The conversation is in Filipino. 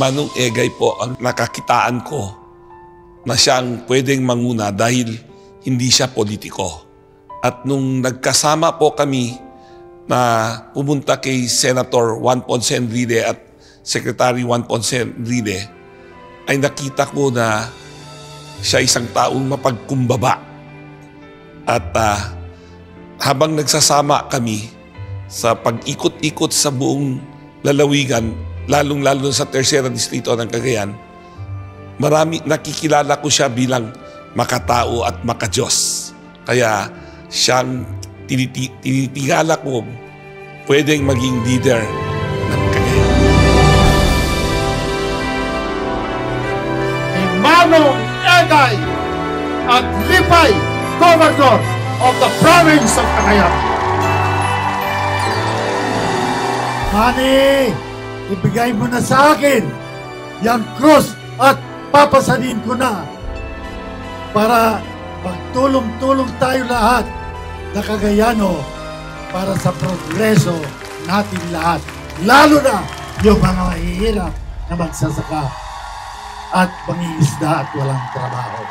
Manong Egay po ang nakakitaan ko na siyang pwedeng manguna dahil hindi siya politiko. At nung nagkasama po kami na pumunta kay Senator Juan Ponce Enrile at Secretary Juan Ponce Enrile, ay nakita ko na siya isang taong mapagkumbaba. At habang nagsasama kami sa pag-ikot-ikot sa buong lalawigan, lalong-lalo sa Tercera Distrito ng Cagayan, nakikilala ko siya bilang makatao at makadiyos. Kaya siyang tinitingala ko pwedeng maging leader ng Cagayan. Manong Egay at Lipay, Governor of the Province of Cagayan. Manny, ibigay mo na sa akin yung krus at papasanin ko na para magtulong-tulong tayo lahat na Cagayano para sa progreso natin lahat. Lalo na yung mga mahihirap na magsasaka at mangingisda at walang trabaho.